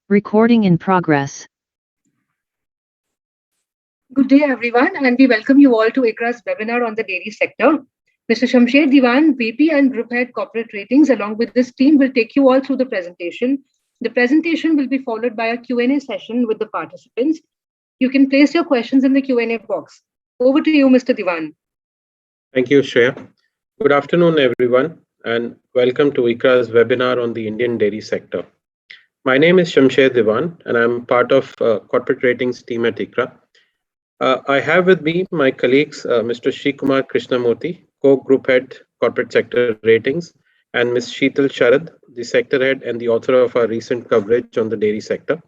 Recording in progress. Good day, everyone, and we welcome you all to ICRA's webinar on the dairy sector. Mr. Shamsher Diwan, VP and Group Head Corporate Ratings, along with this team, will take you all through the presentation. The presentation will be followed by a Q&A session with the participants. You can place your questions in the Q&A box. Over to you, Mr. Diwan. Thank you, Shreya. Good afternoon, everyone, and welcome to ICRA's webinar on the Indian dairy sector. My name is Shamsher Diwan, and I'm part of corporate ratings team at ICRA. I have with me my colleagues, Mr. Srikumar Krishnamurthy, Co-Group Head Corporate Sector Ratings, and Ms. Sheetal Sharad, the Sector Head and the author of our recent coverage on the dairy sector.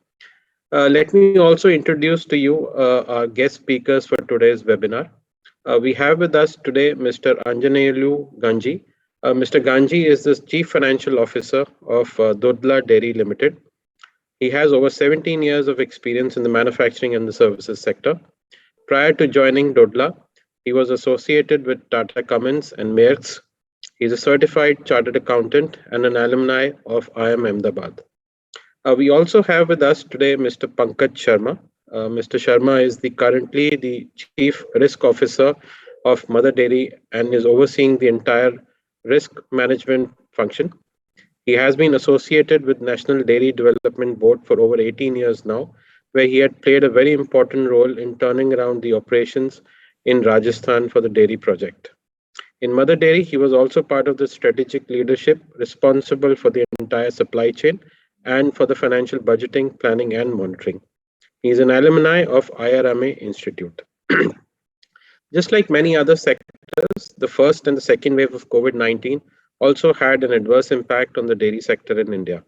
Let me also introduce to you our guest speakers for today's webinar. We have with us today Mr. Anjaneyulu Ganji. Mr. Ganji is the Chief Financial Officer of Dodla Dairy Limited. He has over 17 years of experience in the manufacturing and the services sector. Prior to joining Dodla, he was associated with Tata Cummins and Maersk. He's a certified chartered accountant and an alumni of IIM Ahmedabad. We also have with us today Mr. Pankaj Sharma. Mr. Sharma is currently the Chief Risk Officer of Mother Dairy and is overseeing the entire risk management function. He has been associated with National Dairy Development Board for over 18 years now, where he had played a very important role in turning around the operations in Rajasthan for the dairy project. In Mother Dairy, he was also part of the strategic leadership responsible for the entire supply chain and for the financial budgeting, planning, and monitoring. He is an alumni of IRMA Institute. Just like many other sectors, the first and the second wave of COVID-19 also had an adverse impact on the dairy sector in India.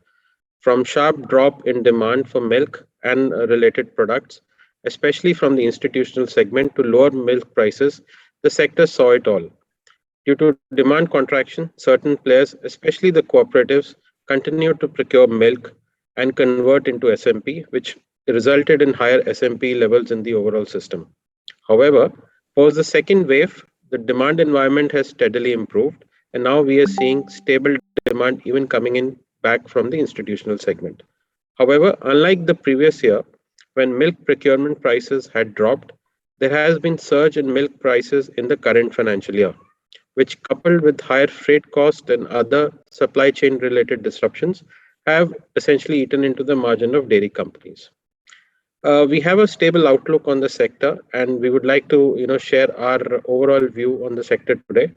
From sharp drop in demand for milk and related products, especially from the institutional segment, to lower milk prices, the sector saw it all. Due to demand contraction, certain players, especially the cooperatives, continued to procure milk and convert into SMP, which resulted in higher SMP levels in the overall system. However, post the second wave, the demand environment has steadily improved, and now we are seeing stable demand even coming in back from the institutional segment. However, unlike the previous year, when milk procurement prices had dropped, there has been surge in milk prices in the current financial year, which, coupled with higher freight cost and other supply chain related disruptions, have essentially eaten into the margin of dairy companies. We have a stable outlook on the sector, and we would like to share our overall view on the sector today.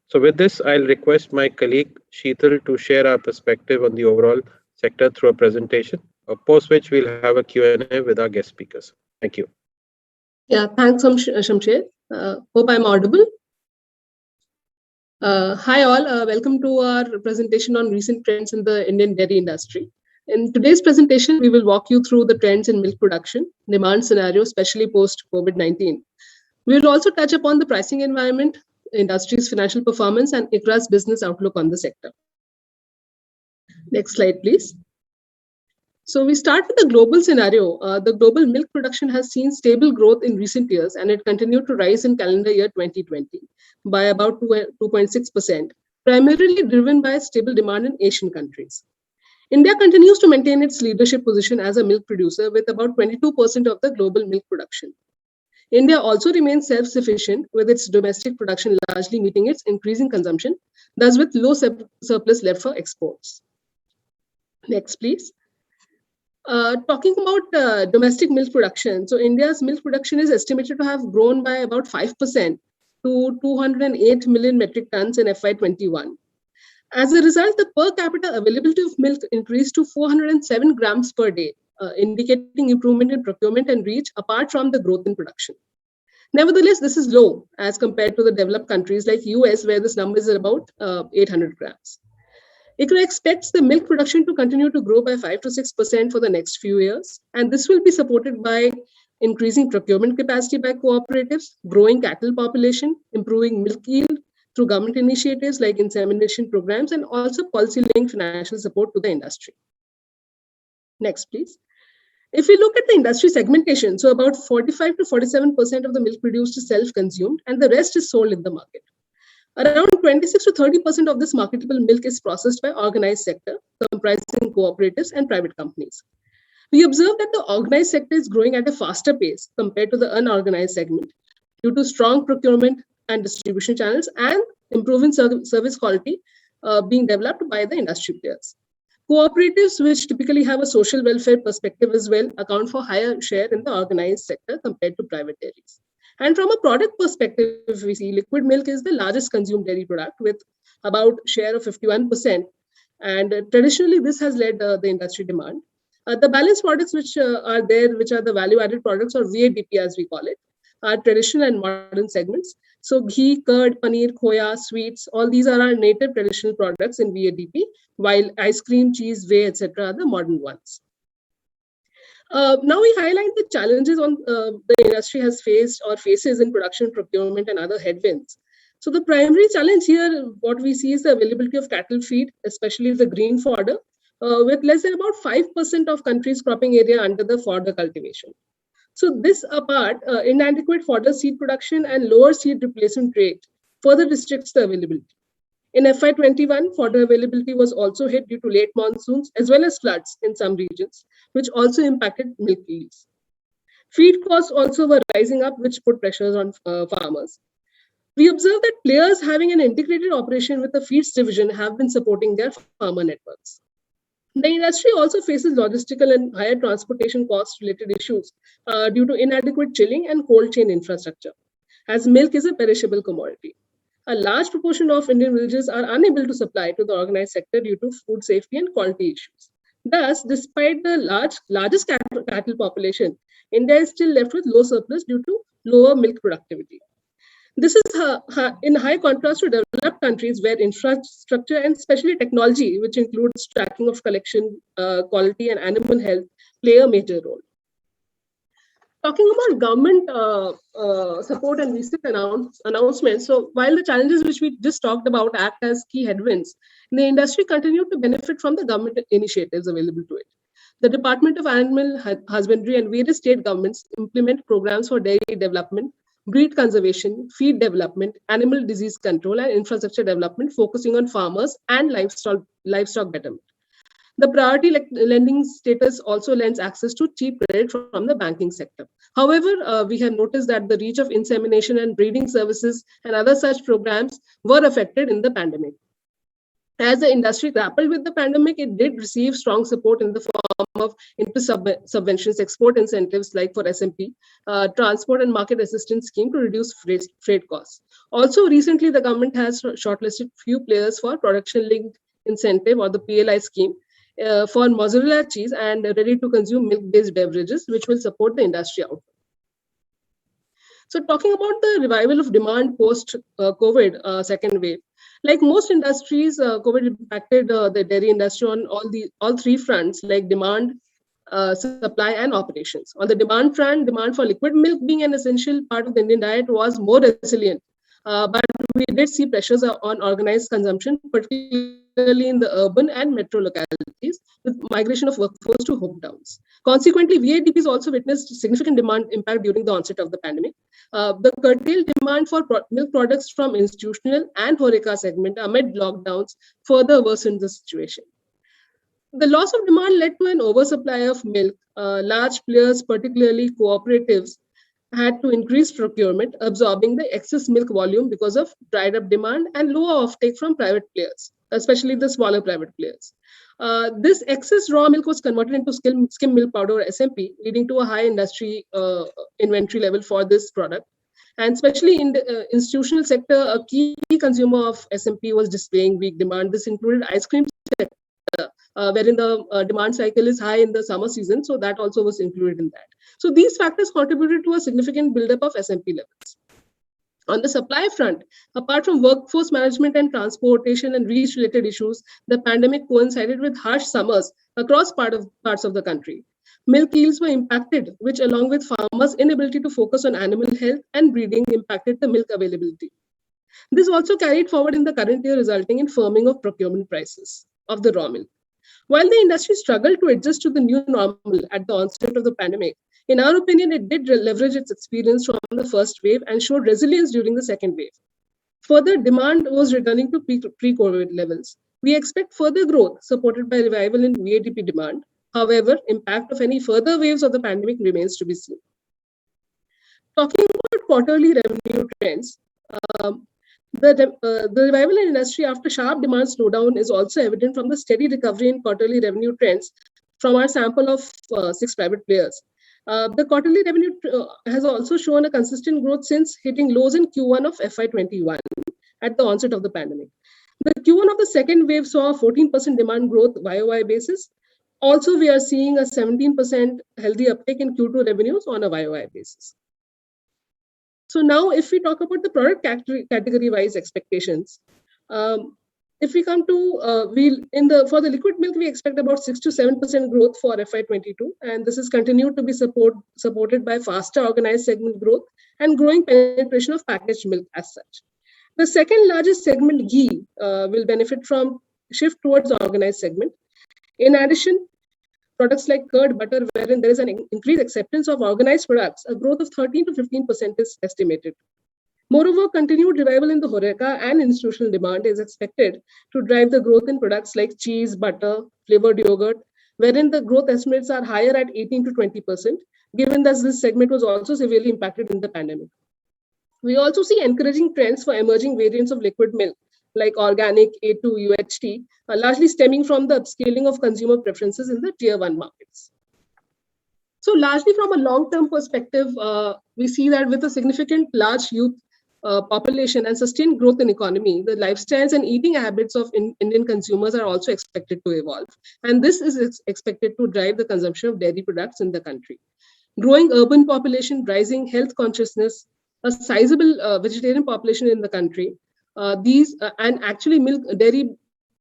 So with this, I'll request my colleague Sheetal to share our perspective on the overall sector through a presentation, post which we'll have a Q&A with our guest speakers. Thank you. Yeah, thanks, Shamsher. Hope I'm audible. Hi all, welcome to our presentation on recent trends in the Indian dairy industry. In today's presentation, we will walk you through the trends in milk production, demand scenario, especially post COVID-19. We will also touch upon the pricing environment, industry's financial performance, and ICRA's business outlook on the sector. Next slide, please. So we start with the global scenario. The global milk production has seen stable growth in recent years, and it continued to rise in calendar year 2020 by about 2.6%, primarily driven by stable demand in Asian countries. India continues to maintain its leadership position as a milk producer with about 22% of the global milk production. India also remains self-sufficient with its domestic production largely meeting its increasing consumption, thus with low surplus left for exports. Next, please. Talking about domestic milk production, so India's milk production is estimated to have grown by about 5% to 208 million metric tons in FY21. As a result, the per capita availability of milk increased to 407 grams per day, indicating improvement in procurement and reach apart from the growth in production. Nevertheless, this is low as compared to the developed countries like US, where this number is about 800 grams. ICRA expects the milk production to continue to grow by 5 to 6% for the next few years, and this will be supported by increasing procurement capacity by cooperatives, growing cattle population, improving milk yield through government initiatives like insemination programs, and also policy-linked financial support to the industry. Next, please. If we look at the industry segmentation, so about 45 to 47% of the milk produced is self-consumed, and the rest is sold in the market. Around 26 to 30% of this marketable milk is processed by organized sector, comprising cooperatives and private companies. We observe that the organized sector is growing at a faster pace compared to the unorganized segment due to strong procurement and distribution channels and improving service quality being developed by the industry players. Cooperatives, which typically have a social welfare perspective as well, account for higher share in the organized sector compared to private dairies. And from a product perspective, if we see liquid milk is the largest consumed dairy product with about share of 51%. And traditionally, this has led the industry demand. The balanced products which are there, which are the value-added products or VADP as we call it, are traditional and modern segments. So ghee, curd, paneer, khoya, sweets, all these are our native traditional products in VADP, while ice cream, cheese, whey, etc. are the modern ones. Now we highlight the challenges the industry has faced or faces in production, procurement, and other headwinds. So the primary challenge here, what we see is the availability of cattle feed, especially the green fodder, with less than about 5% of country's cropping area under the fodder cultivation. So this apart, inadequate fodder seed production and lower seed replacement rate further restricts the availability. In FY21, fodder availability was also hit due to late monsoons as well as floods in some regions, which also impacted milk yields. Feed costs also were rising up, which put pressures on farmers. We observe that players having an integrated operation with the feeds division have been supporting their farmer networks. The industry also faces logistical and higher transportation cost related issues due to inadequate chilling and cold chain infrastructure, as milk is a perishable commodity. A large proportion of Indian villages are unable to supply to the organized sector due to food safety and quality issues. Thus, despite the largest cattle population, India is still left with low surplus due to lower milk productivity. This is in high contrast to developed countries where infrastructure and especially technology, which includes tracking of collection, quality, and animal health, play a major role. Talking about government support and recent announcements, so while the challenges which we just talked about act as key headwinds, the industry continued to benefit from the government initiatives available to it. The Department of Animal Husbandry and various state governments implement programs for dairy development, breed conservation, feed development, animal disease control, and infrastructure development, focusing on farmers and livestock betterment. The priority lending status also lends access to cheap credit from the banking sector. However, we have noticed that the reach of insemination and breeding services and other such programs were affected in the pandemic. As the industry grappled with the pandemic, it did receive strong support in the form of interest subventions, export incentives like for SMP, transport and market assistance scheme to reduce freight costs. Also, recently, the government has shortlisted few players for production-linked incentive or the PLI scheme for mozzarella cheese and ready-to-consume milk-based beverages, which will support the industry output. So talking about the revival of demand post-COVID second wave, like most industries, COVID impacted the dairy industry on all three fronts, like demand, supply, and operations. On the demand front, demand for liquid milk being an essential part of the Indian diet was more resilient, but we did see pressures on organized consumption, particularly in the urban and metro localities, with migration of workforce to hometowns. Consequently, VADPs also witnessed significant demand impact during the onset of the pandemic. The curtailed demand for milk products from institutional and HoReCa segment amid lockdowns further worsened the situation. The loss of demand led to an oversupply of milk. Large players, particularly cooperatives, had to increase procurement, absorbing the excess milk volume because of dried up demand and lower offtake from private players, especially the smaller private players. This excess raw milk was converted into skim milk powder or SMP, leading to a high industry inventory level for this product. And especially in the institutional sector, a key consumer of SMP was displaying weak demand. This included ice cream sector, wherein the demand cycle is high in the summer season. So that also was included in that. So these factors contributed to a significant buildup of SMP levels. On the supply front, apart from workforce management and transportation and reach-related issues, the pandemic coincided with harsh summers across parts of the country. Milk yields were impacted, which along with farmers' inability to focus on animal health and breeding impacted the milk availability. This also carried forward in the current year, resulting in firming of procurement prices of the raw milk. While the industry struggled to adjust to the new normal at the onset of the pandemic, in our opinion, it did leverage its experience from the first wave and showed resilience during the second wave. Further, demand was returning to pre-COVID levels. We expect further growth supported by revival in VADP demand. However, impact of any further waves of the pandemic remains to be seen. Talking about quarterly revenue trends, the revival in industry after sharp demand slowdown is also evident from the steady recovery in quarterly revenue trends from our sample of 6 private players. The quarterly revenue has also shown a consistent growth since hitting lows in Q1 of FY21 at the onset of the pandemic. The Q1 of the second wave saw a 14% demand growth YOY basis. Also, we are seeing a 17% healthy uptake in Q2 revenues on a YOY basis. So now, if we talk about the product category-wise expectations, if we come to for the liquid milk, we expect about 6 to 7% growth for FY22, and this is continued to be supported by faster organized segment growth and growing penetration of packaged milk as such. The second largest segment, ghee, will benefit from shift towards the organized segment. In addition, products like curd, butter, wherein there is an increased acceptance of organized products, a growth of 13 to 15% is estimated. Moreover, continued revival in the HoReCa and institutional demand is expected to drive the growth in products like cheese, butter, flavored yogurt, wherein the growth estimates are higher at 18 to 20%, given that this segment was also severely impacted in the pandemic. We also see encouraging trends for emerging variants of liquid milk, like organic, A2, UHT, largely stemming from the upscaling of consumer preferences in the tier 1 markets. So largely from a long-term perspective, we see that with a significant large youth population and sustained growth in economy, the lifestyles and eating habits of Indian consumers are also expected to evolve. And this is expected to drive the consumption of dairy products in the country. Growing urban population, rising health consciousness, a sizable vegetarian population in the country, and actually milk, dairy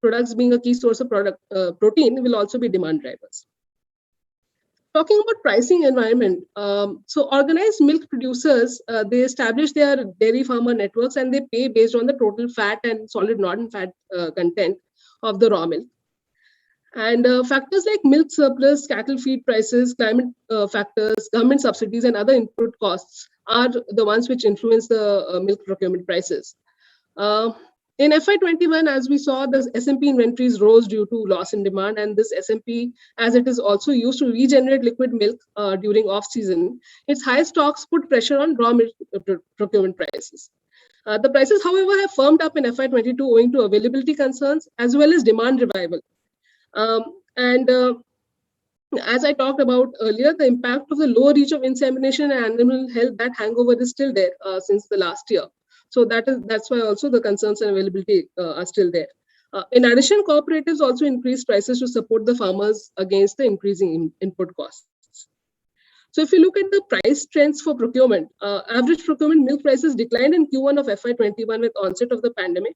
products being a key source of protein will also be demand drivers. Talking about pricing environment, so organized milk producers, they establish their dairy farmer networks and they pay based on the total fat and solid non-fat content of the raw milk. And factors like milk surplus, cattle feed prices, climate factors, government subsidies, and other input costs are the ones which influence the milk procurement prices. In FY21, as we saw, the SMP inventories rose due to loss in demand, and this SMP, as it is also used to regenerate liquid milk during off-season, its high stocks put pressure on raw milk procurement prices. The prices, however, have firmed up in FY22 owing to availability concerns as well as demand revival. As I talked about earlier, the impact of the low reach of insemination and animal health, that hangover is still there since the last year. So that's why also the concerns and availability are still there. In addition, cooperatives also increased prices to support the farmers against the increasing input costs. So if you look at the price trends for procurement, average procurement milk prices declined in Q1 of FY21 with onset of the pandemic,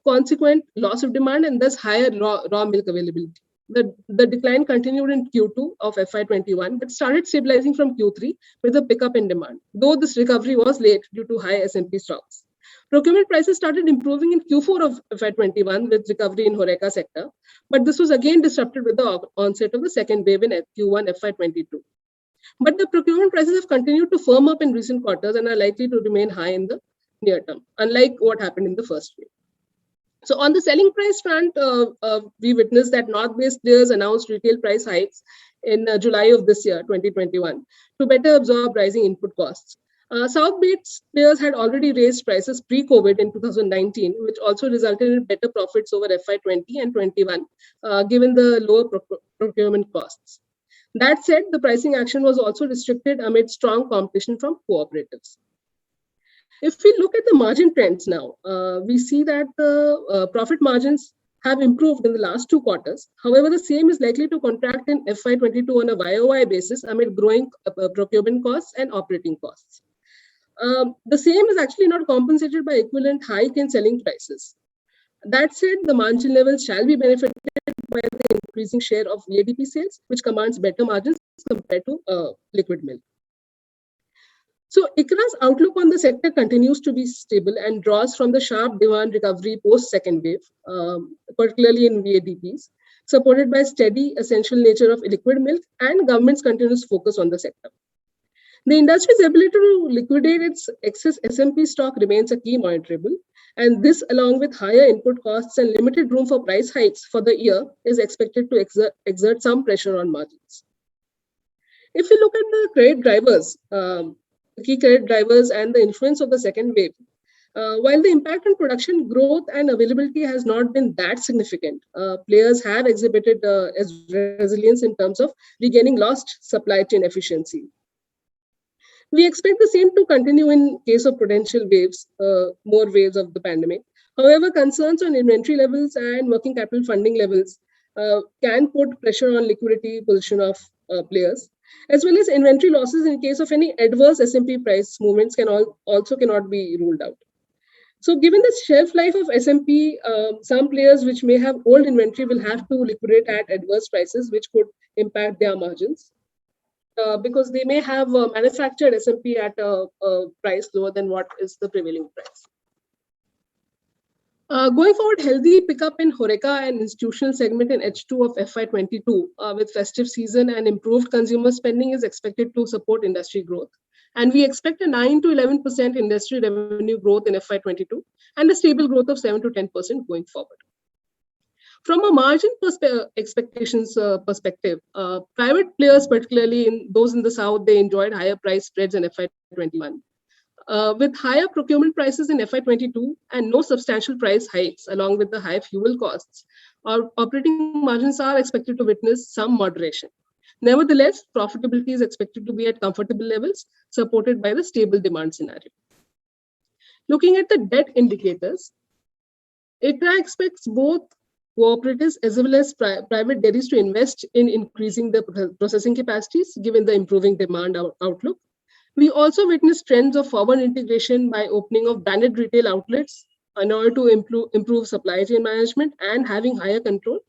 consequent loss of demand and thus higher raw milk availability. The decline continued in Q2 of FY21, but started stabilizing from Q3 with a pickup in demand, though this recovery was late due to high SMP stocks. Procurement prices started improving in Q4 of FY21 with recovery in HoReCa sector, but this was again disrupted with the onset of the second wave in Q1 FY22. But the procurement prices have continued to firm up in recent quarters and are likely to remain high in the near term, unlike what happened in the first wave. So on the selling price front, we witnessed that North-based players announced retail price hikes in July of this year, 2021, to better absorb rising input costs. South-based players had already raised prices pre-COVID in 2019, which also resulted in better profits over FY20 and 21, given the lower procurement costs. That said, the pricing action was also restricted amid strong competition from cooperatives. If we look at the margin trends now, we see that the profit margins have improved in the last 2 quarters. However, the same is likely to contract in FY22 on a YOY basis amid growing procurement costs and operating costs. The same is actually not compensated by equivalent hike in selling prices. That said, the margin levels shall be benefited by the increasing share of VADP sales, which commands better margins compared to liquid milk. So ICRA's outlook on the sector continues to be stable and draws from the sharp demand recovery post-second wave, particularly in VADPs, supported by steady essential nature of liquid milk and government's continuous focus on the sector. The industry's ability to liquidate its excess SMP stock remains a key monitorable, and this, along with higher input costs and limited room for price hikes for the year, is expected to exert some pressure on margins. If we look at the credit drivers, the key credit drivers and the influence of the second wave, while the impact on production growth and availability has not been that significant, players have exhibited resilience in terms of regaining lost supply chain efficiency. We expect the same to continue in case of potential waves, more waves of the pandemic. However, concerns on inventory levels and working capital funding levels can put pressure on liquidity position of players, as well as inventory losses in case of any adverse SMP price movements also cannot be ruled out. So given the shelf life of SMP, some players which may have old inventory will have to liquidate at adverse prices, which could impact their margins. Because they may have manufactured SMP at a price lower than what is the prevailing price. Going forward, healthy pickup in HoReCa and institutional segment in H2 of FY22 with festive season and improved consumer spending is expected to support industry growth. And we expect a 9 to 11% industry revenue growth in FY22 and a stable growth of 7 to 10% going forward. From a margin expectations perspective, private players, particularly in those in the South, they enjoyed higher price spreads in FY21. With higher procurement prices in FY22 and no substantial price hikes, along with the high fuel costs, our operating margins are expected to witness some moderation. Nevertheless, profitability is expected to be at comfortable levels, supported by the stable demand scenario. Looking at the debt indicators, ICRA expects both cooperatives as well as private dairies to invest in increasing the processing capacities given the improving demand outlook. We also witness trends of forward integration by opening of branded retail outlets in order to improve supply chain management and having higher control.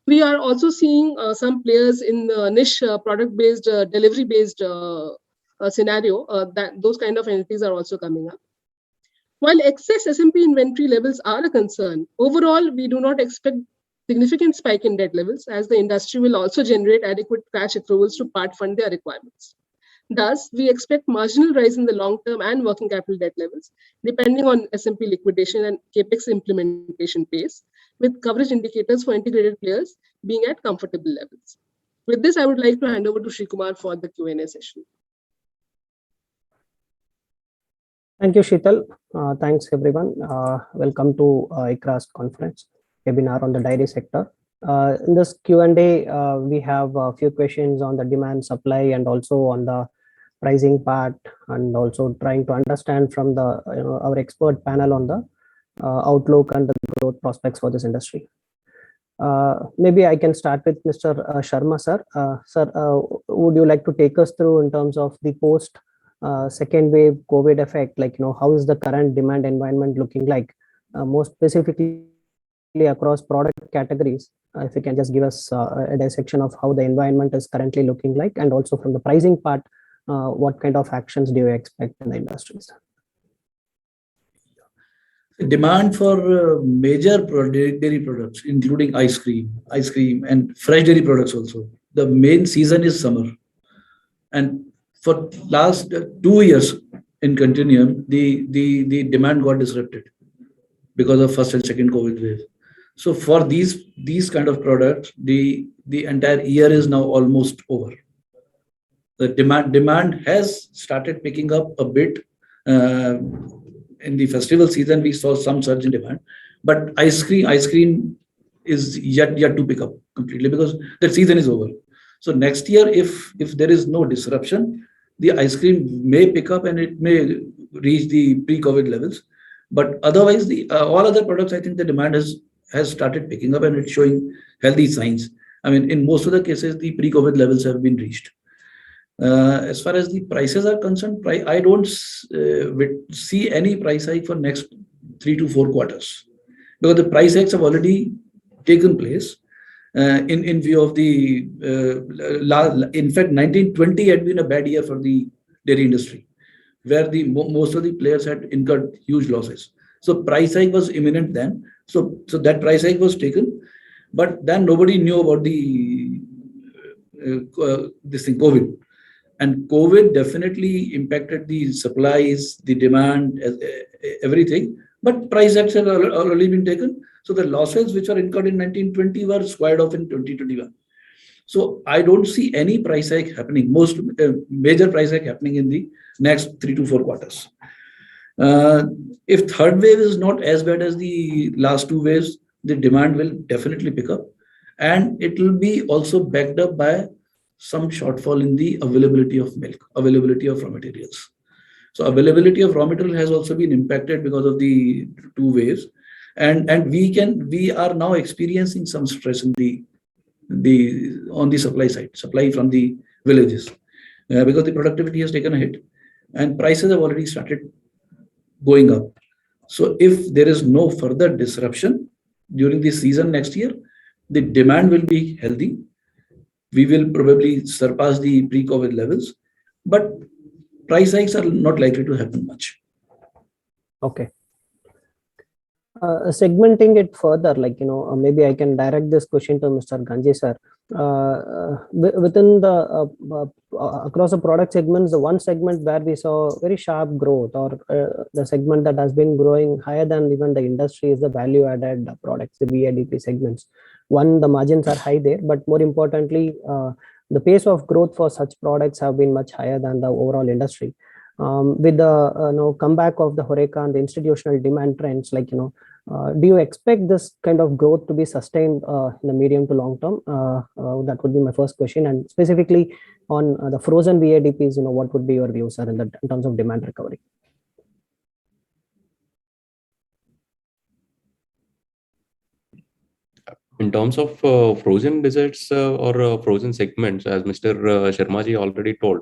We are also seeing some players in the niche product-based, delivery-based scenario, that those kind of entities are also coming up. While excess SMP inventory levels are a concern, overall, we do not expect significant spike in debt levels as the industry will also generate adequate cash accruals to part fund their requirements. Thus, we expect marginal rise in the long-term and working capital debt levels, depending on SMP liquidation and CapEx implementation pace, with coverage indicators for integrated players being at comfortable levels. With this, I would like to hand over to Srikumar for the Q&A session. Thank you, Sheetal. Thanks, everyone. Welcome to ICRA's conference webinar on the dairy sector. In this Q&A, we have a few questions on the demand, supply, and also on the pricing part, and also trying to understand from the our expert panel on the outlook and the growth prospects for this industry. Maybe I can start with Mr. Sharma, sir. Sir, would you like to take us through in terms of the post second wave COVID effect, like how is the current demand environment looking like, more specifically across product categories? If you can just give us a dissection of how the environment is currently looking like, and also from the pricing part, what kind of actions do you expect in the industries? Demand for major dairy products, including ice cream, and fresh dairy products also. The main season is summer, and for last 2 years in continuum, the demand got disrupted because of first and second COVID wave. So for these kind of products, the entire year is now almost over. The demand has started picking up a bit. In the festival season, we saw some surge in demand, but ice cream is yet to pick up completely because the season is over. So next year, if there is no disruption, the ice cream may pick up and it may reach the pre-COVID levels. But otherwise, all other products, I think the demand has started picking up and it's showing healthy signs. I mean, in most of the cases, the pre-COVID levels have been reached. As far as the prices are concerned, I don't see any price hike for next 3 to 4 quarters, because the price hikes have already taken place. In view of the, in fact, 1920 had been a bad year for the dairy industry, where most of the players had incurred huge losses. So price hike was imminent then. So that price hike was taken, but then nobody knew about this thing, COVID. And COVID definitely impacted the supplies, the demand, everything. But price hikes have already been taken. So the losses which were incurred in 1920 were squared off in 2021. So I don't see any price hike happening, most major price hike happening in the next 3 to 4 quarters. If third wave is not as bad as the last two waves, the demand will definitely pick up. And it will be also backed up by some shortfall in the availability of milk, availability of raw materials. So availability of raw material has also been impacted because of the two waves. And we are now experiencing some stress in on the supply side, supply from the villages, because the productivity has taken a hit and prices have already started going up. So if there is no further disruption during the season next year, the demand will be healthy. We will probably surpass the pre-COVID levels, but price hikes are not likely to happen much. Okay. Segmenting it further, like, maybe I can direct this question to Mr. Ganji sir. Within the across the product segments, the one segment where we saw very sharp growth, or the segment that has been growing higher than even the industry, is the value added products, the VADP segments. One, the margins are high there, but more importantly, the pace of growth for such products have been much higher than the overall industry. With the comeback of the HoReCa and the institutional demand trends, like, do you expect this kind of growth to be sustained in the medium to long term? That would be my first question. And specifically on the frozen VADPs, what would be your views, sir, in terms of demand recovery? In terms of frozen desserts or frozen segments, as Mr. Sharma ji already told,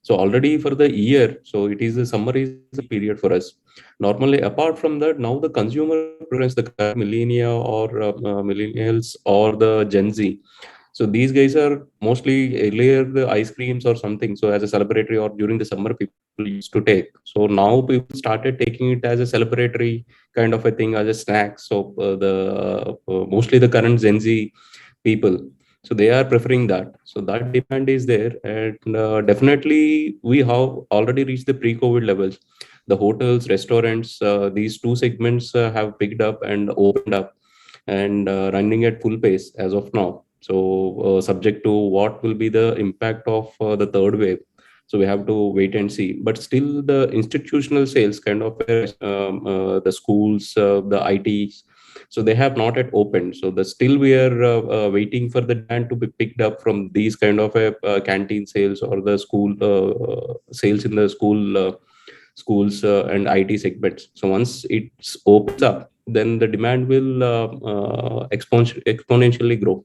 so already for the year, so it is the summer is the period for us. Normally, apart from that, now the consumer preference, the millennia or millennials or the Gen Z. So these guys are mostly earlier the ice creams or something. So as a celebratory or during the summer, people used to take. So now people started taking it as a celebratory kind of a thing, as a snack. So mostly the current Gen Z people, so they are preferring that. So that demand is there, and definitely we have already reached the pre-COVID levels. The hotels, restaurants, these two segments have picked up and opened up and running at full pace as of now. So subject to what will be the impact of the third wave. So we have to wait and see. But still the institutional sales kind of the schools, the ITs, so they have not yet opened. So still we are waiting for the demand to be picked up from these kind of canteen sales or the school sales in the schools and IT segments. So once it opens up, then the demand will exponentially grow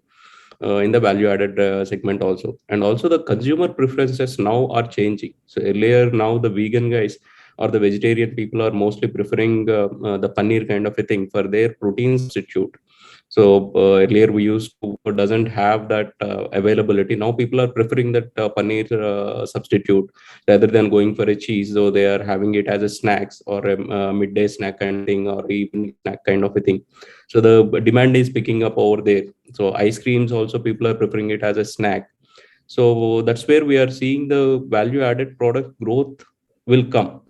in the value added segment also. And also the consumer preferences now are changing. So earlier, now the vegan guys or the vegetarian people are mostly preferring the paneer kind of a thing for their protein substitute. So earlier we used to doesn't have that availability. Now people are preferring that paneer substitute rather than going for a cheese. So they are having it as a snacks or a midday snack kind of thing or evening snack kind of a thing. So the demand is picking up over there. So ice creams also people are preferring it as a snack. So that's where we are seeing the value added product growth will come.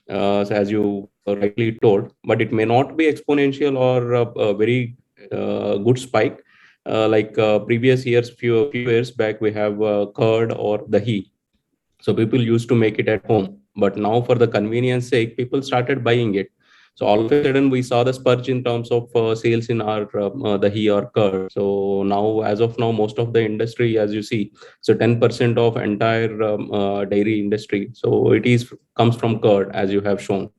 So as you rightly told, but it may not be exponential or a very good spike like previous years. Few years back we have curd or dahi, so people used to make it at home, but now for the convenience sake people started buying it. So all of a sudden we saw the spurge in terms of sales in our dahi or curd. So now, as of now, most of the industry, as you see, so 10% of entire dairy industry, so it is comes from curd, as you have shown.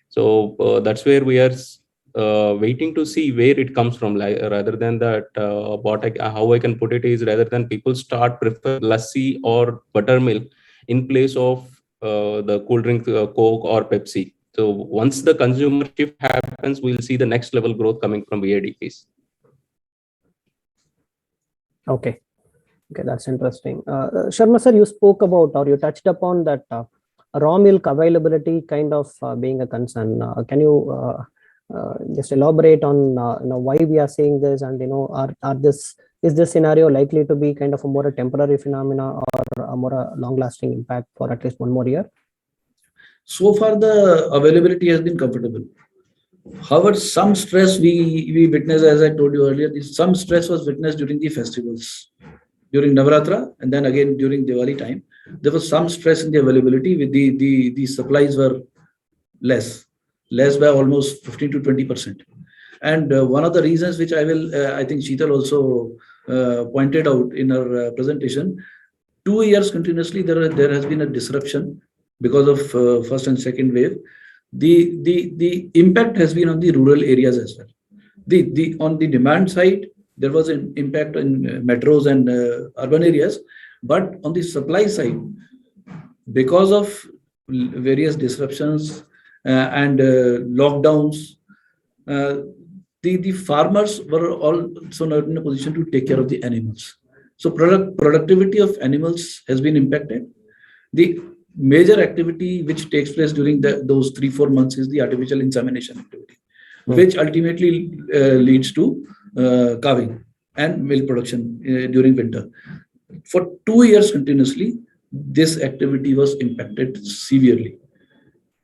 So that's where we are waiting to see where it comes from, like, rather than that how I can put it is, rather than people start prefer lassi or buttermilk in place of the cool drink Coke or Pepsi. So once the consumer shift happens, we'll see the next level growth coming from VADPs. Okay, that's interesting. Sharma sir, you spoke about, or you touched upon that raw milk availability kind of being a concern. Can you just elaborate on why we are seeing this, and is this scenario likely to be kind of a more temporary phenomena, or a more long-lasting impact for at least one more year? So far, the availability has been comfortable. However, some stress we witnessed, as I told you earlier, some stress was witnessed during the festivals, during Navratra, and then again during Diwali time. There was some stress in the availability. With the supplies were less by almost 15 to 20%. And one of the reasons which I think Sheetal also pointed out in her presentation, 2 years continuously there has been a disruption because of first and second wave. The impact has been on the rural areas as well. On the demand side, there was an impact in metros and urban areas, but on the supply side, because of various disruptions and lockdowns, the farmers were also not in a position to take care of the animals. So productivity of animals has been impacted. The major activity which takes place during those 3-4 months is the artificial insemination activity, which ultimately leads to calving and milk production during winter. For 2 years continuously, this activity was impacted severely.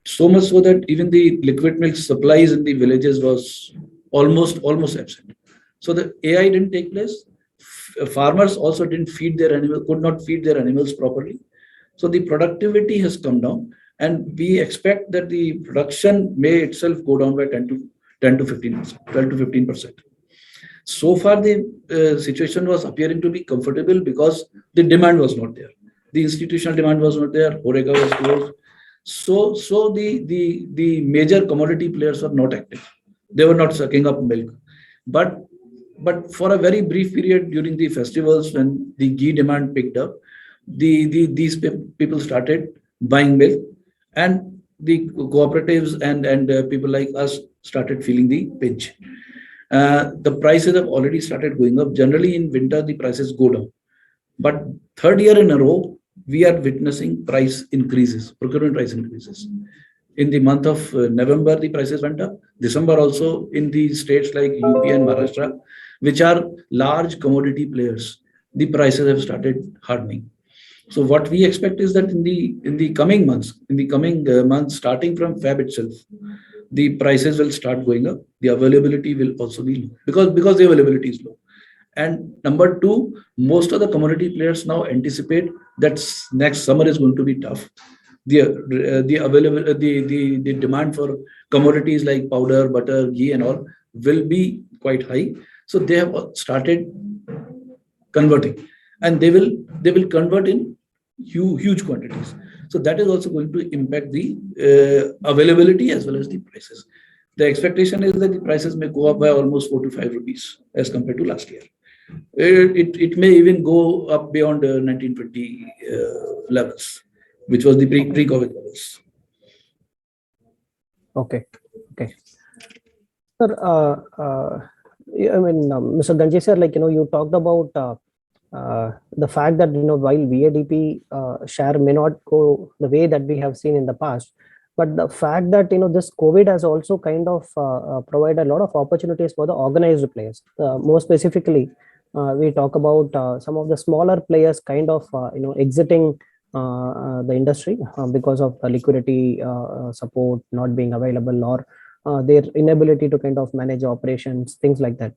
So much so that even the liquid milk supplies in the villages was almost absent. So the AI didn't take place. Farmers also could not feed their animals properly. So the productivity has come down, and we expect that the production may itself go down by 10 to 15%, 12 to 15%. So far, the situation was appearing to be comfortable because the demand was not there. The institutional demand was not there. HoReCa was closed. So the major commodity players were not active. They were not sucking up milk. But for a very brief period during the festivals, when the ghee demand picked up, these people started buying milk, and the cooperatives and people like us started feeling the pinch. The prices have already started going up. Generally, in winter, the prices go down. But third year in a row, we are witnessing price increases, procurement price increases. In the month of November, the prices went up. December also in the states like UP and Maharashtra, which are large commodity players, the prices have started hardening. So what we expect is that in the coming months, starting from Feb itself, the prices will start going up. The availability will also be low because the availability is low. And number two, most of the commodity players now anticipate that next summer is going to be tough. The demand for commodities like powder, butter, ghee, and all will be quite high. So they have started converting, and they will convert in huge quantities. So that is also going to impact the availability as well as the prices. The expectation is that the prices may go up by almost 4 to 5 rupees as compared to last year. It may even go up beyond 1920 levels, which was the pre-COVID levels. Okay. Sir, Mr. Ganji sir, you talked about the fact that while VADP share may not go the way that we have seen in the past, but the fact that this COVID has also kind of provided a lot of opportunities for the organized players. More specifically, we talk about some of the smaller players kind of exiting the industry because of liquidity support not being available, or their inability to kind of manage operations, things like that.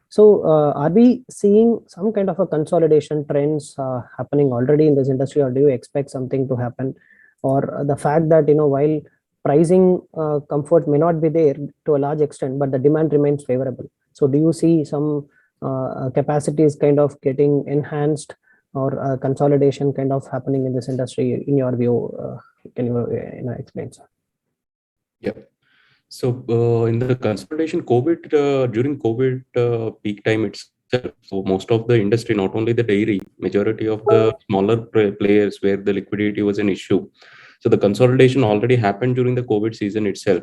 So are we seeing some kind of a consolidation trends happening already in this industry, or do you expect something to happen? Or the fact that while pricing comfort may not be there to a large extent, but the demand remains favorable. So do you see some capacities kind of getting enhanced, or consolidation kind of happening in this industry in your view? Can you explain, sir? Yeah. So in the consolidation, during COVID peak time itself, so most of the industry, not only the dairy, majority of the smaller players where the liquidity was an issue. So the consolidation already happened during the COVID season itself.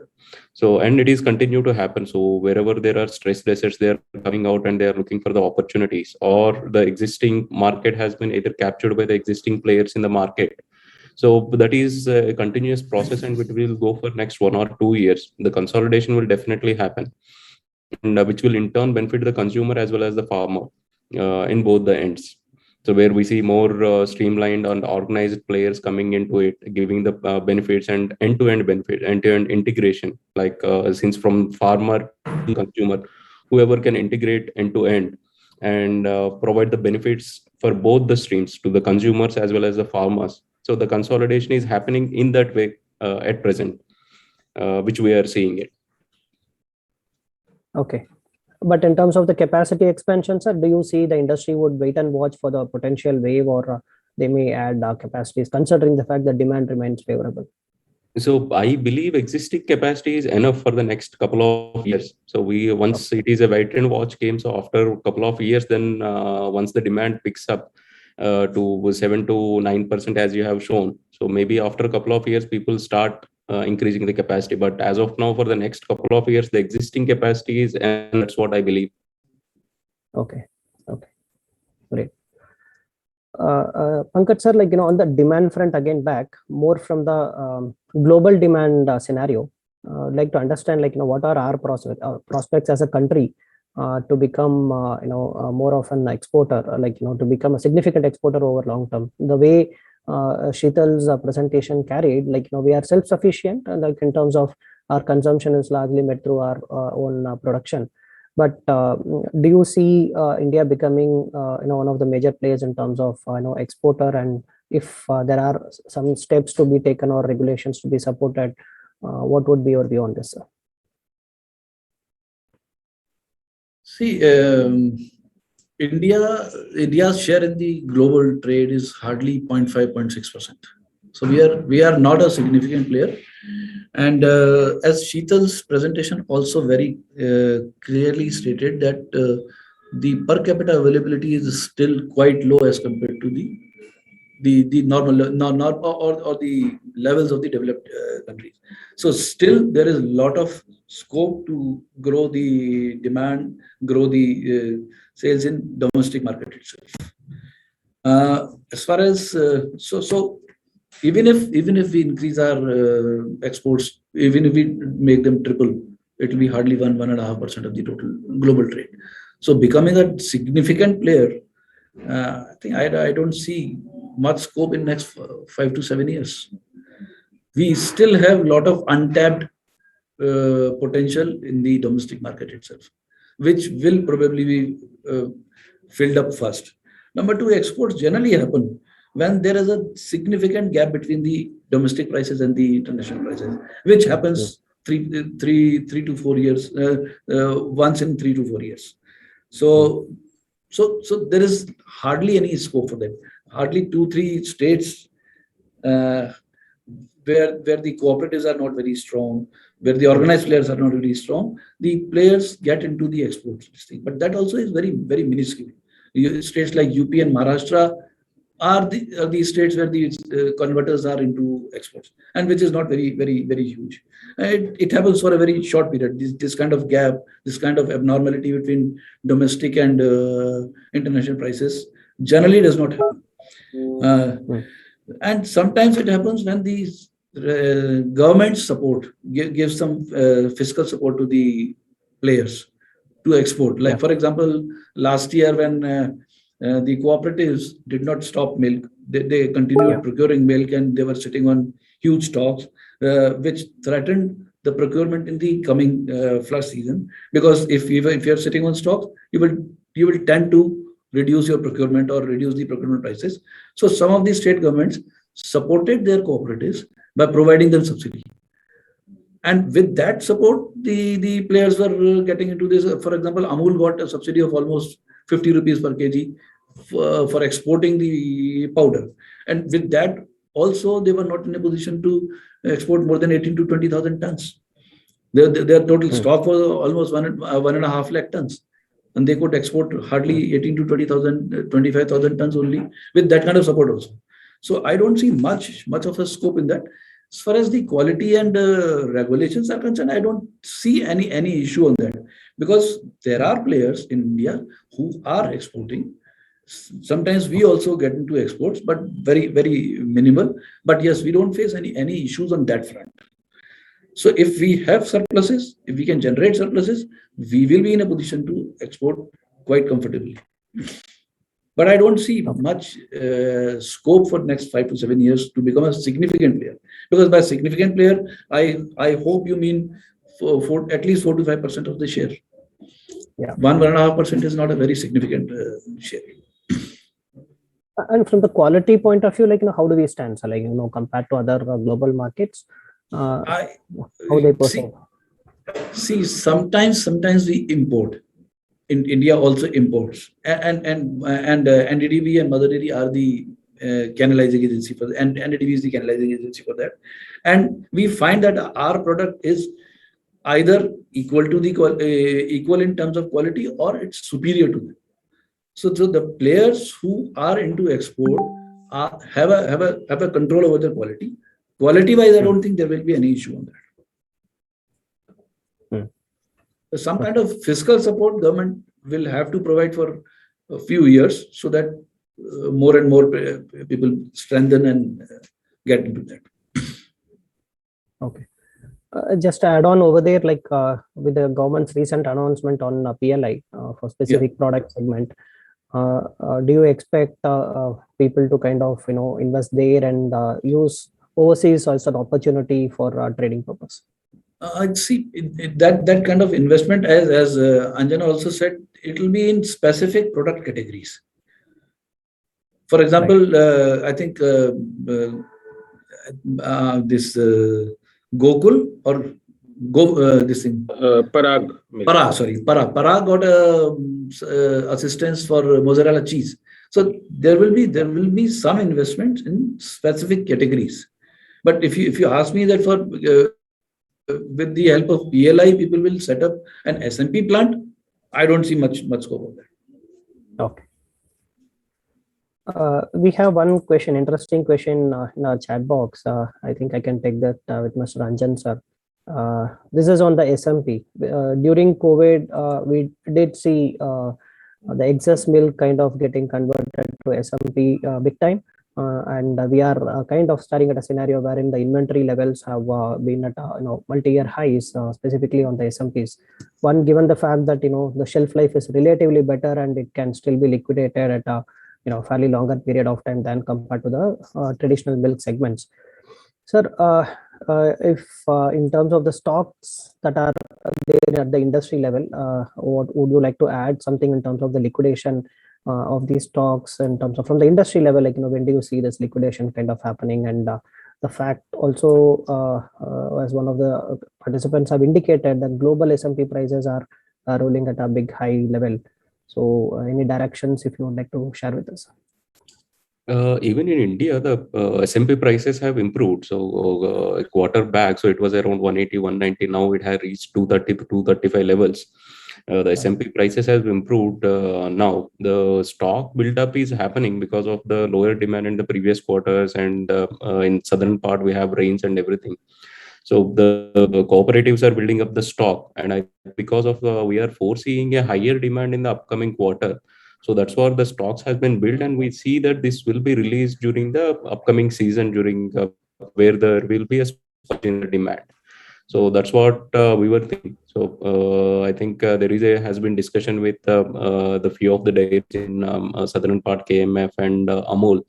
So, and it is continue to happen. So wherever there are stressed assets, they are coming out and they are looking for the opportunities, or the existing market has been either captured by the existing players in the market. So that is a continuous process, and it will go for next 1 or 2 years. The consolidation will definitely happen, and which will in turn benefit the consumer as well as the farmer in both the ends. So where we see more streamlined and organized players coming into it, giving the benefits and end-to-end benefit, end-to-end integration, like since from farmer to consumer, whoever can integrate end-to-end and provide the benefits for both the streams to the consumers as well as the farmers. So the consolidation is happening in that way at present, which we are seeing it. Okay. But in terms of the capacity expansion, sir, do you see the industry would wait and watch for the potential wave, or they may add capacities considering the fact that demand remains favorable? So I believe existing capacity is enough for the next couple of years. So once it is a wait and watch game. So after a couple of years, then once the demand picks up to 7 to 9% as you have shown. So maybe after a couple of years, people start increasing the capacity. But as of now, for the next couple of years, the existing capacity is, and that's what I believe. Okay. Okay. Great. Pankaj sir, like, on the demand front, again, back more from the global demand scenario, I'd like to understand, like, what are our prospects as a country to become, more of an exporter, like, to become a significant exporter over long term. The way Sheetal's presentation carried, like, we are self-sufficient, and like in terms of our consumption is largely met through our own production. But do you see India becoming, one of the major players in terms of, exporter? And if there are some steps to be taken or regulations to be supported, what would be your view on this, sir? See, India's share in the global trade is hardly 0.5, 0.6%. So we are not a significant player. And as Sheetal's presentation also very clearly stated that the per capita availability is still quite low as compared to the normal or the levels of the developed countries. So still there is a lot of scope to grow the demand, grow the sales in domestic market itself. As far as so even if we increase our exports, even if we make them triple, it will be hardly 1.5% of the total global trade. So becoming a significant player, I think I don't see much scope in next 5 to 7 years. We still have a lot of untapped potential in the domestic market itself, which will probably be filled up first. Number two, exports generally happen when there is a significant gap between the domestic prices and the international prices, which happens 3 to 4 years, once in 3 to 4 years. So there is hardly any scope for that. Hardly 2-3 states where the cooperatives are not very strong, where the organized players are not very strong, the players get into the exports thing. But that also is very, very minuscule. States like UP and Maharashtra are the states where the converters are into exports, and which is not very, very, very huge. It happens for a very short period. This kind of gap, this kind of abnormality between domestic and international prices generally does not happen. And sometimes it happens when these government support gives some fiscal support to the players to export. Like, for example, last year when the cooperatives did not stop milk, they continued procuring milk, and they were sitting on huge stocks, which threatened the procurement in the coming flush season. Because if you're sitting on stocks, you will tend to reduce your procurement or reduce the procurement prices. So some of the state governments supported their cooperatives by providing them subsidy. And with that support, the players were getting into this. For example, Amul got a subsidy of almost 50 rupees per kg for exporting the powder. And with that, also, they were not in a position to export more than 18 to 20,000 tons. Their total stock was almost 1.5 lakh tons. And they could export hardly 18 to 20,000, 25,000 tons only with that kind of support also. So I don't see much of a scope in that. As far as the quality and regulations are concerned, I don't see any issue on that, because there are players in India who are exporting. Sometimes we also get into exports, but very, very minimal. But yes, we don't face any issues on that front. So if we have surpluses, if we can generate surpluses, we will be in a position to export quite comfortably. But I don't see much scope for next 5 to 7 years to become a significant player. Because by significant player, I hope you mean for at least 4 to 5% of the share. Yeah. 1.5% is not a very significant share. And from the quality point of view, like, how do we stand? So, like, compared to other global markets, how they perceive? See, sometimes we import. In India also imports, and NDDB and Mother Dairy are the canalizing agency for that, and NDDB is the canalizing agency for that. And we find that our product is either equal to the equal in terms of quality, or it's superior to them. So the players who are into export have a control over their quality. Quality wise, I don't think there will be any issue on that. Some kind of fiscal support government will have to provide for a few years so that more and more people strengthen and get into that. Okay. Just to add on over there, like with the government's recent announcement on PLI for specific product segment, do you expect people to kind of invest there and use overseas as an opportunity for trading purpose? I see that kind of investment, as Anjana also said, it will be in specific product categories. For example, right. I think this Gokul or this thing Parag. Parag got assistance for mozzarella cheese. So there will be some investment in specific categories. But if you ask me that for with the help of PLI, people will set up an SMP plant, I don't see much scope of that. Okay. We have one question, interesting question in our chat box. I think I can take that with Mr. Ranjan sir. This is on the SMP. During COVID, we did see the excess milk kind of getting converted to SMP big time. And we are kind of starting at a scenario wherein the inventory levels have been at multi-year highs, specifically on the SMPs. One, given the fact that the shelf life is relatively better and it can still be liquidated at a fairly longer period of time than compared to the traditional milk segments. Sir, if in terms of the stocks that are there at the industry level, what would you like to add something in terms of the liquidation of these stocks in terms of from the industry level, like when do you see this liquidation kind of happening? And the fact also, as one of the participants have indicated, that global SMP prices are rolling at a big high level. So any directions if you would like to share with us? Even in India, the SMP prices have improved. So a quarter back, so it was around 180, 190. Now it has reached 230 to 235 levels. The SMP prices have improved now. The stock buildup is happening because of the lower demand in the previous quarters, and in southern part we have rains and everything. So the cooperatives are building up the stock, and because of we are foreseeing a higher demand in the upcoming quarter. So that's why the stocks has been built, and we see that this will be released during the upcoming season, during where there will be a spike in the demand. So that's what we were thinking. So I think there has been discussion with the few of the dairies in southern part, KMF and Amul.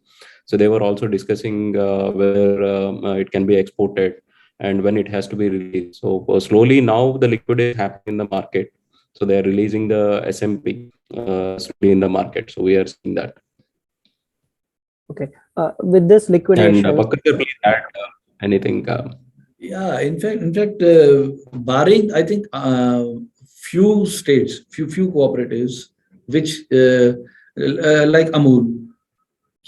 So they were also discussing whether it can be exported and when it has to be released. So slowly now the liquid is happening in the market. So they are releasing the SMP slowly in the market. So we are seeing that. Okay. With this liquidation. And Pankaj, please add anything. Yeah, in fact, barring, I think, few states, few cooperatives, which like Amul,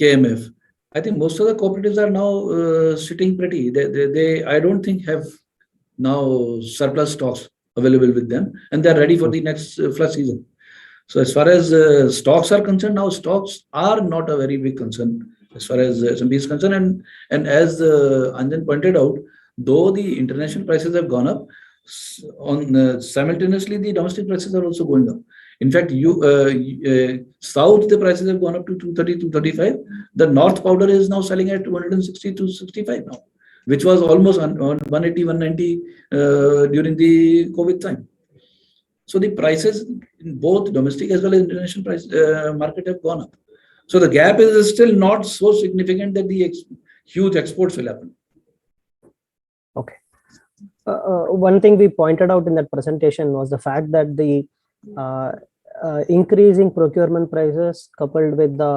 KMF, I think most of the cooperatives are now sitting pretty. They I don't think have now surplus stocks available with them, and they're ready for the next flush season. So as far as stocks are concerned, now stocks are not a very big concern as far as SMP is concerned. And as Anjan pointed out, though the international prices have gone up, simultaneously the domestic prices are also going up. In fact, south the prices have gone up to 230 to 235. The north powder is now selling at 260 to 65 now, which was almost on 180, 190 during the COVID time. So the prices in both domestic as well as international price market have gone up. So the gap is still not so significant that the huge exports will happen. Okay. One thing we pointed out in that presentation was the fact that the increasing procurement prices coupled with the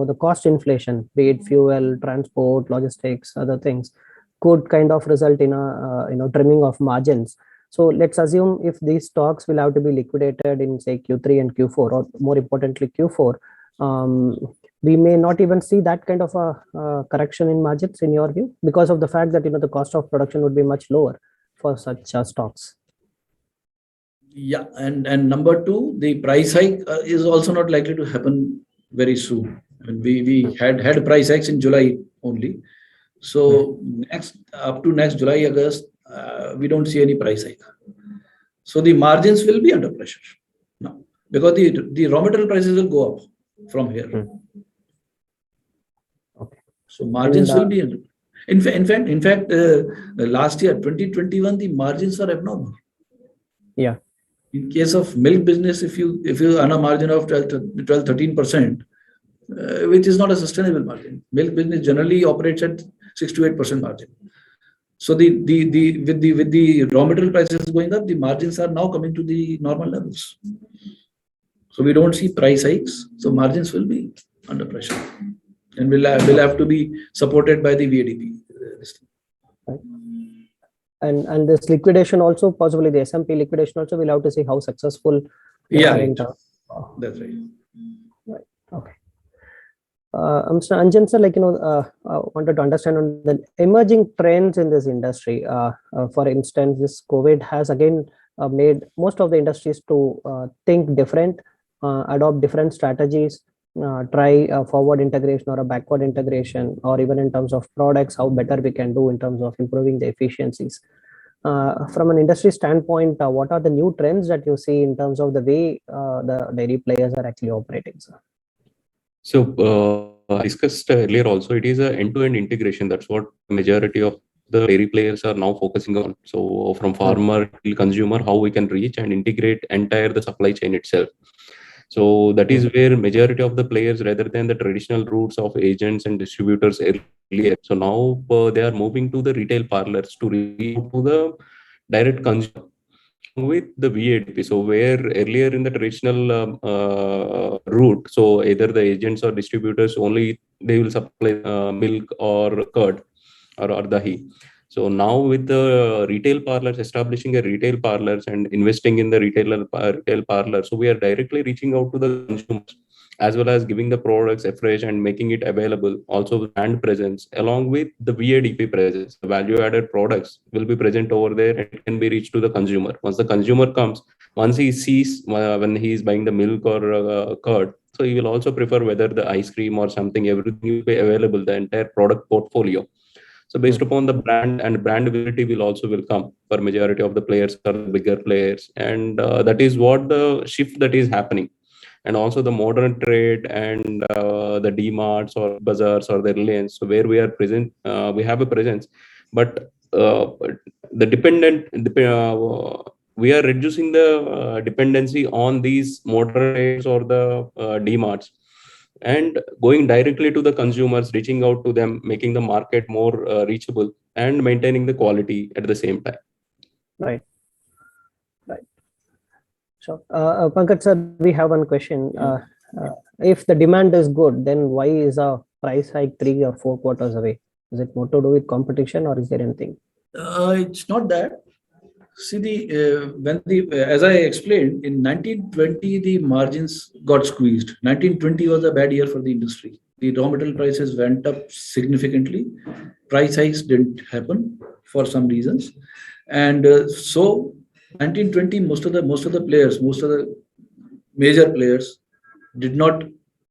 the cost inflation, be it fuel, transport, logistics, other things, could kind of result in a trimming of margins. So let's assume if these stocks will have to be liquidated in say Q3 and Q4, or more importantly Q4, we may not even see that kind of a correction in margins in your view, because of the fact that the cost of production would be much lower for such stocks. Yeah, and number two, the price hike is also not likely to happen very soon. I mean, we had price hikes in July only. So up to next July, August, we don't see any price hike. So the margins will be under pressure now, because the raw material prices will go up from here. Okay. So margins will be under. In fact, last year, 2021, the margins were abnormal. Yeah. In case of milk business, if you earn a margin of 12-13%, which is not a sustainable margin. Milk business generally operates at 6 to 8% margin. So with the raw material prices going up, the margins are now coming to the normal levels. So we don't see price hikes. So margins will be under pressure, and will have to be supported by the VADP. And this liquidation also, possibly the SMP liquidation also, we'll have to see how successful. Yeah, right. That's right. Right. Okay. Mr. Anjan sir, I wanted to understand on the emerging trends in this industry. For instance, this COVID has again made most of the industries to think different, adopt different strategies, try a forward integration or a backward integration, or even in terms of products, how better we can do in terms of improving the efficiencies. From an industry standpoint, what are the new trends that you see in terms of the way the dairy players are actually operating, sir? So I discussed earlier also, it is an end-to-end integration. That's what majority of the dairy players are now focusing on. So from farmer to consumer, how we can reach and integrate the supply chain itself. So that is where majority of the players, rather than the traditional routes of agents and distributors earlier. So now they are moving to the retail parlors to reach to the direct consumer with the VADP. So where earlier in the traditional route, so either the agents or distributors only, they will supply milk or curd or dahi. So now with the retail parlors, establishing a retail parlors and investing in the retail parlor, so we are directly reaching out to the consumers, as well as giving the products afresh and making it available. Also brand presence along with the VADP presence, the value added products will be present over there and it can be reached to the consumer. Once the consumer comes, once he sees when he is buying the milk or curd, so he will also prefer whether the ice cream or something, everything will be available, the entire product portfolio. So based upon the brand and brand visibility will come for majority of the players or the bigger players. And that is what the shift that is happening. And also the modern trade and the DMarts or bazaars or the Reliance, so where we are present, we have a presence, but we are reducing the dependency on these modern trades or the DMarts, and going directly to the consumers, reaching out to them, making the market more reachable and maintaining the quality at the same time. Right. So, Pankaj sir, we have one question. If the demand is good, then why is a price hike 3 or 4 quarters away? Is it more to do with competition, or is there anything? It's not that. See, as I explained, in 1920 the margins got squeezed. 1920 was a bad year for the industry. The raw material prices went up significantly. Price hikes didn't happen for some reasons, and so 1920 most of the major players did not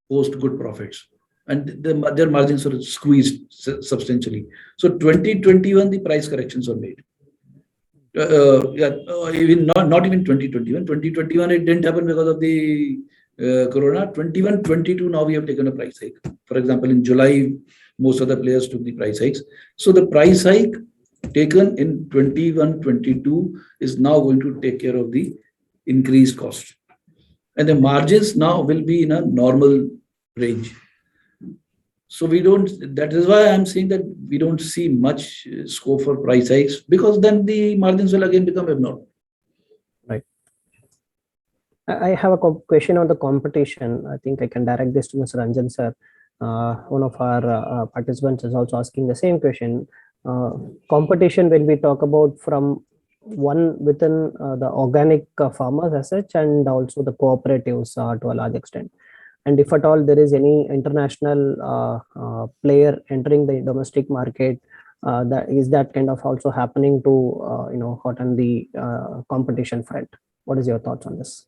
post good profits, and their margins were squeezed substantially. So 2021 the price corrections were made. Even not even 2021. 2021 it didn't happen because of the corona. 21, 22 now we have taken a price hike. For example, in July most of the players took the price hikes. So the price hike taken in 21, 22 is now going to take care of the increased cost, and the margins now will be in a normal range. So we don't, that is why I'm saying that we don't see much scope for price hikes, because then the margins will again become abnormal. Right. I have a question on the competition. I think I can direct this to Mr. Ranjan sir. One of our participants is also asking the same question. Competition, when we talk about from one within the organic farmers as such, and also the cooperatives to a large extent. And if at all there is any international player entering the domestic market, that kind of also happening to hot on the competition front. What is your thoughts on this?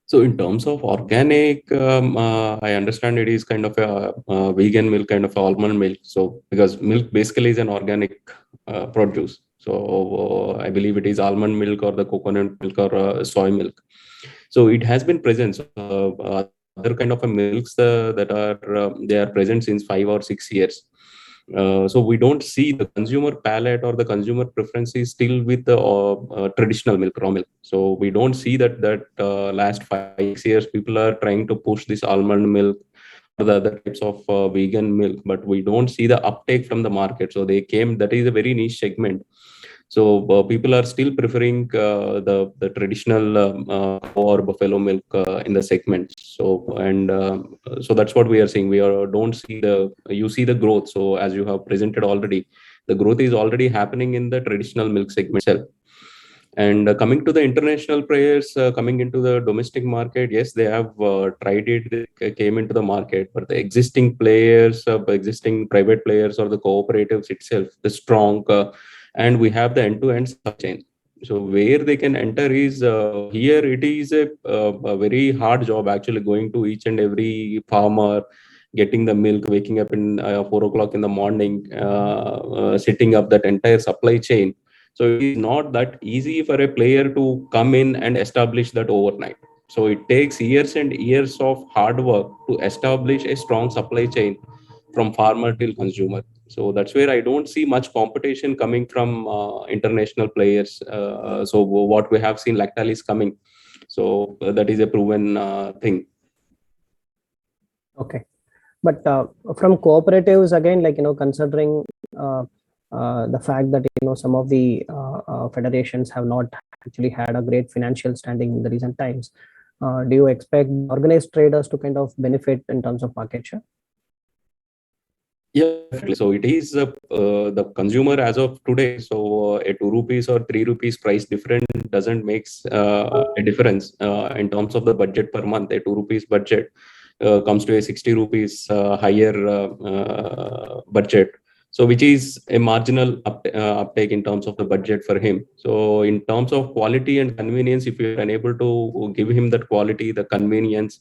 So in terms of organic, I understand it is kind of a vegan milk, kind of almond milk. So because milk basically is an organic produce. So I believe it is almond milk or the coconut milk or soy milk. So it has been present. So, other kind of milks that are they are present since 5 or 6 years. So we don't see the consumer palate or the consumer preference is still with the traditional milk, raw milk. So we don't see that last 5 years people are trying to push this almond milk or the other types of vegan milk, but we don't see the uptake from the market. So they came, that is a very niche segment. So people are still preferring the traditional or buffalo milk in the segment. So so that's what we are seeing. Don't see you see the growth. So as you have presented already, the growth is already happening in the traditional milk segment itself. And coming to the international players coming into the domestic market, yes, they have tried it. They came into the market, but the existing players, existing private players or the cooperatives itself, the strong. And we have the end-to-end supply chain. So where they can enter is here. It is a very hard job actually, going to each and every farmer, getting the milk, waking up in 4 o'clock in the morning, setting up that entire supply chain. So it is not that easy for a player to come in and establish that overnight. So it takes years and years of hard work to establish a strong supply chain from farmer till consumer. So that's where I don't see much competition coming from international players. So what we have seen, Lactalis coming. So that is a proven thing. Okay. But from cooperatives, again, considering the fact that, some of the federations have not actually had a great financial standing in the recent times, do you expect organized traders to kind of benefit in terms of market share? Yeah, definitely. So it is the consumer as of today. So a 2 rupees or 3 rupees price difference doesn't make a difference in terms of the budget per month. A 2 rupees budget comes to a 60 rupees higher budget. So which is a marginal uptake in terms of the budget for him. So in terms of quality and convenience, if you are unable to give him that quality, the convenience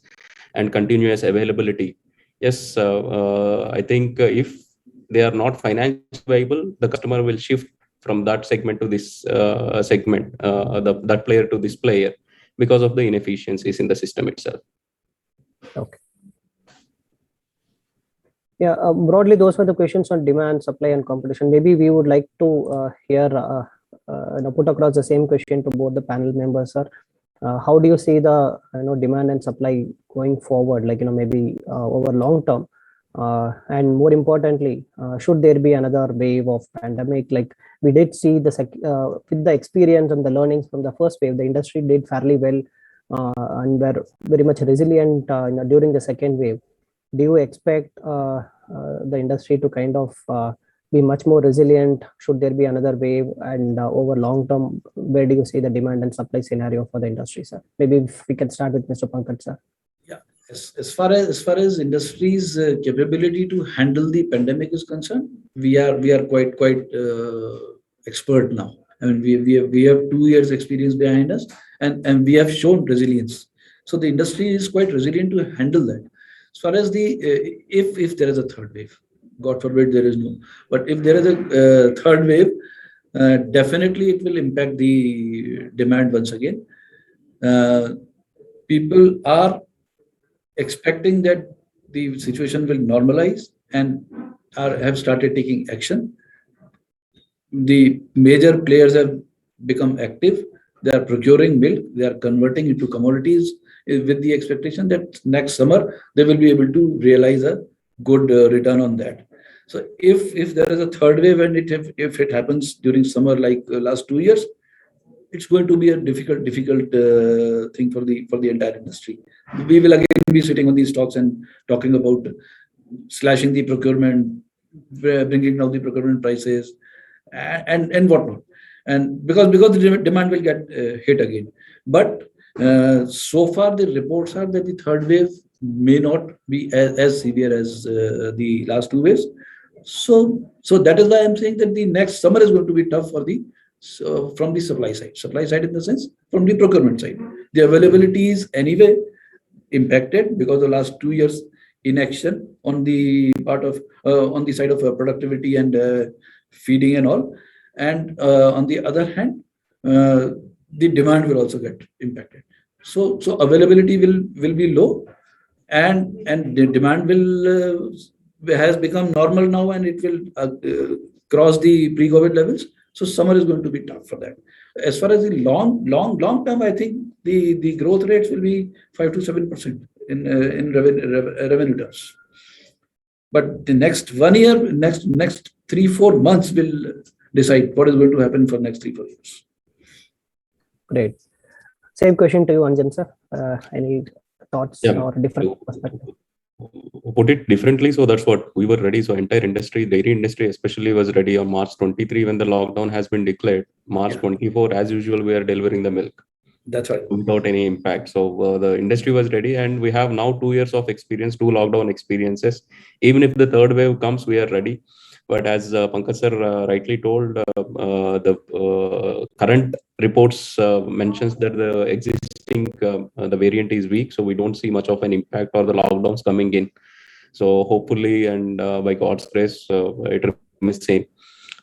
and continuous availability, yes, I think if they are not financially viable, the customer will shift from that segment to this segment, that player to this player, because of the inefficiencies in the system itself. Okay. Yeah, broadly, those were the questions on demand, supply, and competition. Maybe we would like to hear, put across the same question to both the panel members, sir. How do you see the demand and supply going forward, maybe over long term, and more importantly, should there be another wave of pandemic? Like we did see with the experience and the learnings from the first wave, the industry did fairly well and were very much resilient during the second wave. Do you expect the industry to kind of be much more resilient should there be another wave? And over long term, where do you see the demand and supply scenario for the industry, sir? Maybe if we can start with Mr. Pankaj, sir. Yeah, as far as industry's capability to handle the pandemic is concerned, we are quite expert now. I mean, we have 2 years experience behind us, and we have shown resilience. So the industry is quite resilient to handle that. As far as the if there is a third wave, God forbid there is no, but if there is a third wave, definitely it will impact the demand once again. People are expecting that the situation will normalize and have started taking action. The major players have become active. They are procuring milk. They are converting into commodities with the expectation that next summer they will be able to realize a good return on that. So if there is a third wave and if it happens during summer like last 2 years, it's going to be a difficult thing for the entire industry. We will again be sitting on these stocks and talking about slashing the procurement, bringing down the procurement prices, and whatnot. And because the demand will get hit again. But so far the reports are that the third wave may not be as severe as the last 2 waves. So that is why I'm saying that the next summer is going to be tough for the from the supply side in the sense from the procurement side. The availability is anyway impacted because the last 2 years inaction on the part of on the side of productivity and feeding and all, and on the other hand the demand will also get impacted. So availability will be low, and the demand will has become normal now, and it will cross the pre-COVID levels. So summer is going to be tough for that. As far as the long term, I think the growth rates will be 5 to 7% in revenue terms. But the next 1 year, next 3-4 months will decide what is going to happen for next 3-4 years. Great. Same question to you, Anjan sir. Any thoughts or different perspective? Put it differently, so that's what we were ready. So entire industry, dairy industry especially, was ready on March 23 when the lockdown has been declared. March 24, as usual, we are delivering the milk. That's right. Without any impact. So the industry was ready, and we have now 2 years of experience, 2 lockdown experiences. Even if the third wave comes, we are ready. But as Pankaj sir rightly told, the current reports mentions that the existing the variant is weak, so we don't see much of an impact or the lockdowns coming in. So hopefully, and by God's grace, it remains same.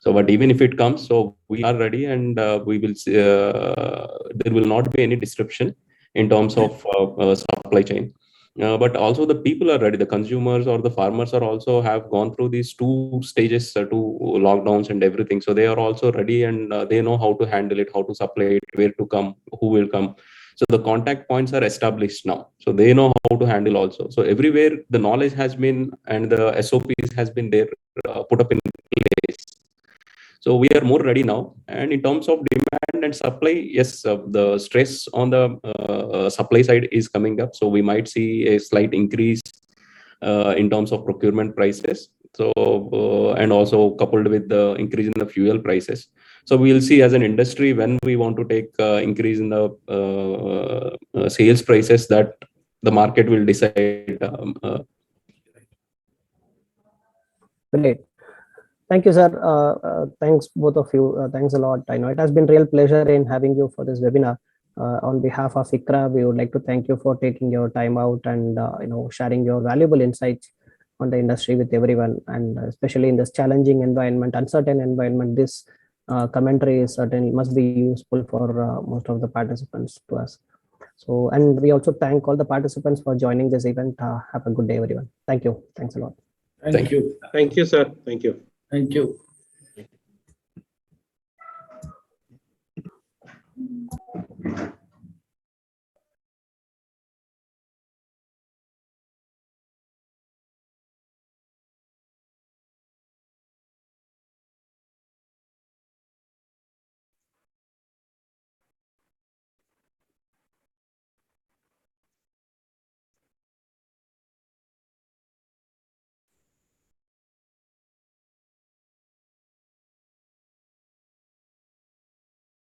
So, but even if it comes, so we are ready, and we will see, there will not be any disruption in terms of supply chain. But also the people are ready. The consumers or the farmers are also have gone through these 2 stages, 2 lockdowns and everything. So they are also ready, and they know how to handle it, how to supply it, where to come, who will come. So the contact points are established now. So they know how to handle also. So everywhere the knowledge has been and the SOPs has been there, put up in place. So we are more ready now. And in terms of demand and supply, yes, the stress on the supply side is coming up. So we might see a slight increase in terms of procurement prices. So and also coupled with the increase in the fuel prices. So we'll see as an industry when we want to take increase in the sales prices, that the market will decide. Great. Thank you, sir. Thanks, both of you. Thanks a lot. I know it has been real pleasure in having you for this webinar. On behalf of ICRA, we would like to thank you for taking your time out and sharing your valuable insights on the industry with everyone, and especially in this challenging environment, uncertain environment. This commentary is certainly must be useful for most of the participants to us. So, and we also thank all the participants for joining this event. Have a good day, everyone. Thank you. Thanks a lot. Thank you. Thank you, sir. Thank you. Thank you.